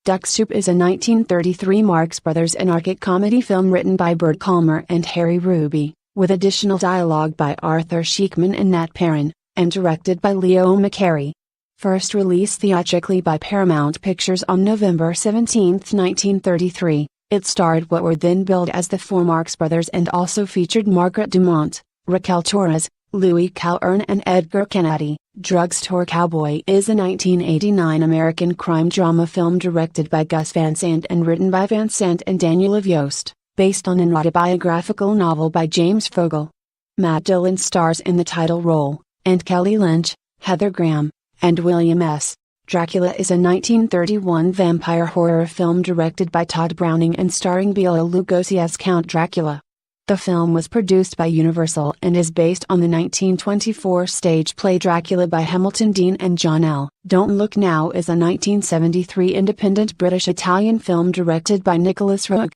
Duck Soup is a 1933 Marx Brothers anarchic comedy film written by Bert Kalmer and Harry Ruby, with additional dialogue by Arthur Sheikman and Nat Perrin, and directed by Leo McCarey. First released theatrically by Paramount Pictures on November 17, 1933, it starred what were then billed as the four Marx Brothers and also featured Margaret Dumont, Raquel Torres, Louis Calhern and Edgar Kennedy. Drugstore Cowboy is a 1989 American crime drama film directed by Gus Van Sant and written by Van Sant and Daniel of Yost, based on an autobiographical novel by James Fogle. Matt Dillon stars in the title role, and Kelly Lynch, Heather Graham, and William S. Dracula is a 1931 vampire horror film directed by Todd Browning and starring Bela Lugosi as Count Dracula. The film was produced by Universal and is based on the 1924 stage play Dracula by Hamilton Dean and John L. Don't Look Now is a 1973 independent British-Italian film directed by Nicholas Roeg.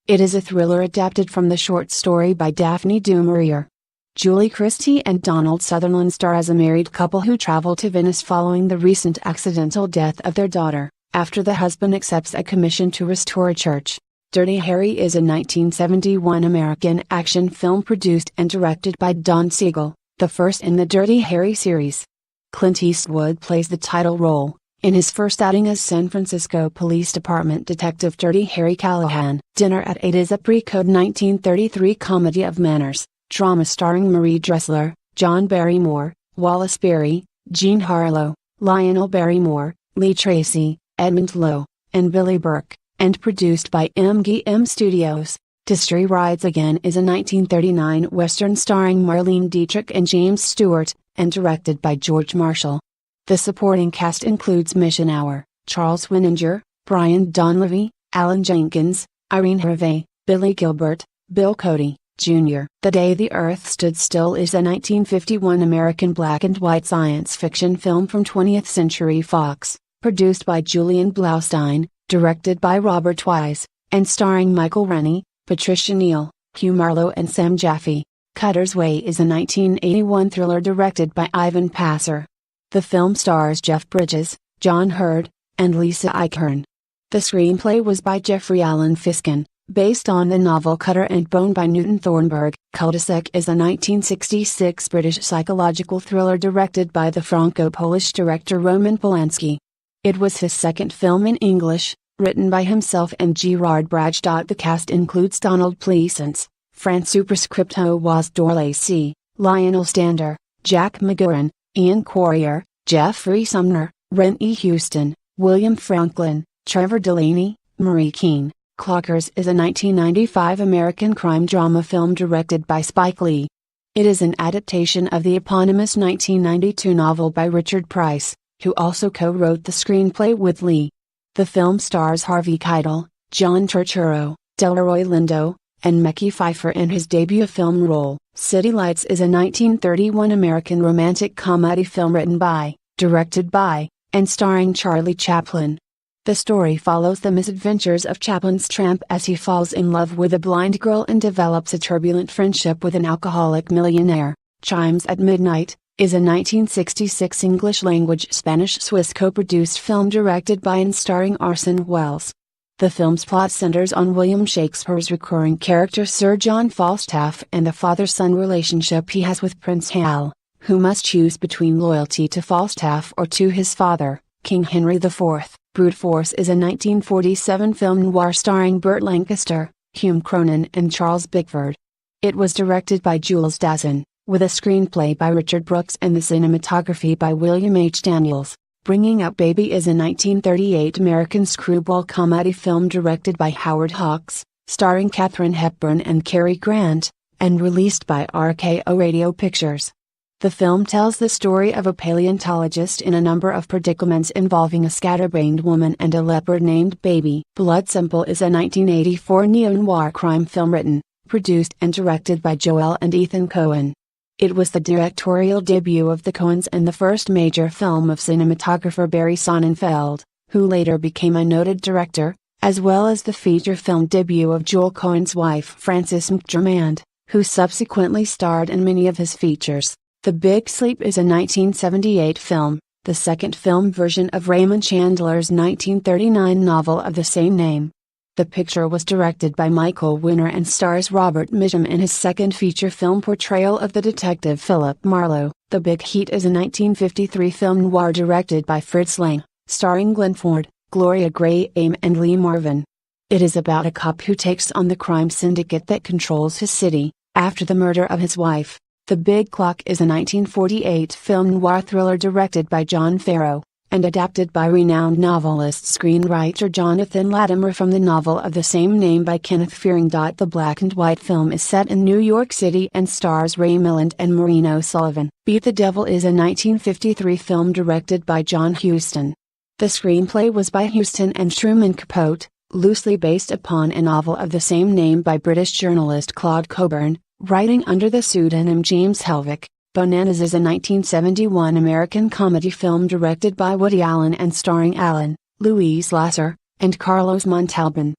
It is a thriller adapted from the short story by Daphne du Maurier. Julie Christie and Donald Sutherland star as a married couple who travel to Venice following the recent accidental death of their daughter, after the husband accepts a commission to restore a church. Dirty Harry is a 1971 American action film produced and directed by Don Siegel, the first in the Dirty Harry series. Clint Eastwood plays the title role, in his first outing as San Francisco Police Department Detective Dirty Harry Callahan. Dinner at 8 is a pre-code 1933 comedy of manners, drama starring Marie Dressler, John Barrymore, Wallace Beery, Jean Harlow, Lionel Barrymore, Lee Tracy, Edmund Lowe, and Billy Burke, and produced by MGM Studios. History Rides Again is a 1939 Western starring Marlene Dietrich and James Stewart, and directed by George Marshall. The supporting cast includes Mission Hour, Charles Winninger, Brian Donlevy, Alan Jenkins, Irene Hervey, Billy Gilbert, Bill Cody, Jr. The Day the Earth Stood Still is a 1951 American black and white science fiction film from 20th Century Fox, produced by Julian Blaustein, directed by Robert Wise, and starring Michael Rennie, Patricia Neal, Hugh Marlowe and Sam Jaffe. Cutter's Way is a 1981 thriller directed by Ivan Passer. The film stars Jeff Bridges, John Hurd, and Lisa Eichhorn. The screenplay was by Jeffrey Allen Fiskin, based on the novel Cutter and Bone by Newton Thornburg. Cul-de-sac is a 1966 British psychological thriller directed by the Franco-Polish director Roman Polanski. It was his second film in English, written by himself and Gerard Brage. The cast includes Donald Pleasance, Fran Superscripto was Dorlacy, Lionel Stander, Jack McGurran, Ian Quarrier, Jeffrey Sumner, Rennie Houston, William Franklin, Trevor Delaney, Marie Keane. Clockers is a 1995 American crime drama film directed by Spike Lee. It is an adaptation of the eponymous 1992 novel by Richard Price, who also co-wrote the screenplay with Lee. The film stars Harvey Keitel, John Turturro, Delroy Lindo, and Mekhi Phifer in his debut film role. City Lights is a 1931 American romantic comedy film written by, directed by, and starring Charlie Chaplin. The story follows the misadventures of Chaplin's tramp as he falls in love with a blind girl and develops a turbulent friendship with an alcoholic millionaire. Chimes at Midnight is a 1966 English-language Spanish-Swiss co-produced film directed by and starring Orson Welles. The film's plot centers on William Shakespeare's recurring character Sir John Falstaff and the father-son relationship he has with Prince Hal, who must choose between loyalty to Falstaff or to his father, King Henry IV. Brute Force is a 1947 film noir starring Burt Lancaster, Hume Cronyn and Charles Bickford. It was directed by Jules Dassin, with a screenplay by Richard Brooks and the cinematography by William H. Daniels. Bringing Up Baby is a 1938 American screwball comedy film directed by Howard Hawks, starring Katharine Hepburn and Cary Grant, and released by RKO Radio Pictures. The film tells the story of a paleontologist in a number of predicaments involving a scatterbrained woman and a leopard named Baby. Blood Simple is a 1984 neo-noir crime film written, produced and directed by Joel and Ethan Coen. It was the directorial debut of the Coens and the first major film of cinematographer Barry Sonnenfeld, who later became a noted director, as well as the feature film debut of Joel Coen's wife Frances McDormand, who subsequently starred in many of his features. The Big Sleep is a 1978 film, the second film version of Raymond Chandler's 1939 novel of the same name. The picture was directed by Michael Winner and stars Robert Mitchum in his second feature film portrayal of the detective Philip Marlowe. The Big Heat is a 1953 film noir directed by Fritz Lang, starring Glenn Ford, Gloria Grahame and Lee Marvin. It is about a cop who takes on the crime syndicate that controls his city, after the murder of his wife. The Big Clock is a 1948 film noir thriller directed by John Farrow, and adapted by renowned novelist-screenwriter Jonathan Latimer from the novel of the same name by Kenneth Fearing. The black and white film is set in New York City and stars Ray Milland and Maureen O'Sullivan. Beat the Devil is a 1953 film directed by John Huston. The screenplay was by Huston and Truman Capote, loosely based upon a novel of the same name by British journalist Claude Coburn, writing under the pseudonym James Helvick. Bananas is a 1971 American comedy film directed by Woody Allen and starring Alan, Louise Lasser, and Carlos Montalban.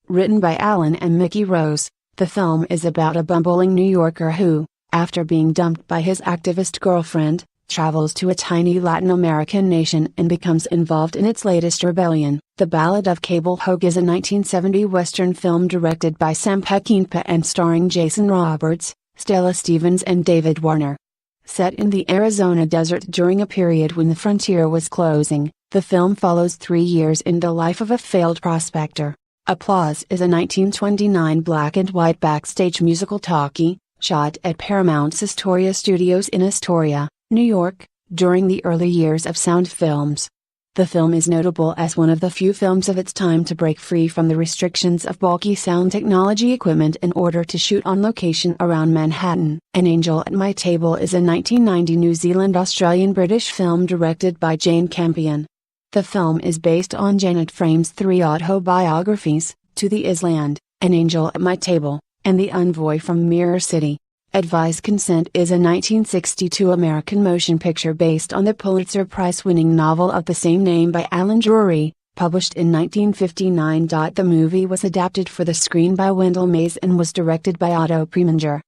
Written by Allen and Mickey Rose, the film is about a bumbling New Yorker who, after being dumped by his activist girlfriend, travels to a tiny Latin American nation and becomes involved in its latest rebellion. The Ballad of Cable Hogue is a 1970 Western film directed by Sam Peckinpah and starring Jason Roberts, Stella Stevens and David Warner. Set in the Arizona desert during a period when the frontier was closing, the film follows 3 years in the life of a failed prospector. Applause is a 1929 black and white backstage musical talkie, shot at Paramount's Astoria Studios in Astoria, New York, during the early years of sound films. The film is notable as one of the few films of its time to break free from the restrictions of bulky sound technology equipment in order to shoot on location around Manhattan. An Angel at My Table is a 1990 New Zealand-Australian-British film directed by Jane Campion. The film is based on Janet Frame's 3 autobiographies, To the Island, An Angel at My Table, and The Envoy from Mirror City. Advise Consent is a 1962 American motion picture based on the Pulitzer Prize-winning novel of the same name by Alan Drury, published in 1959. The movie was adapted for the screen by Wendell Mays and was directed by Otto Preminger.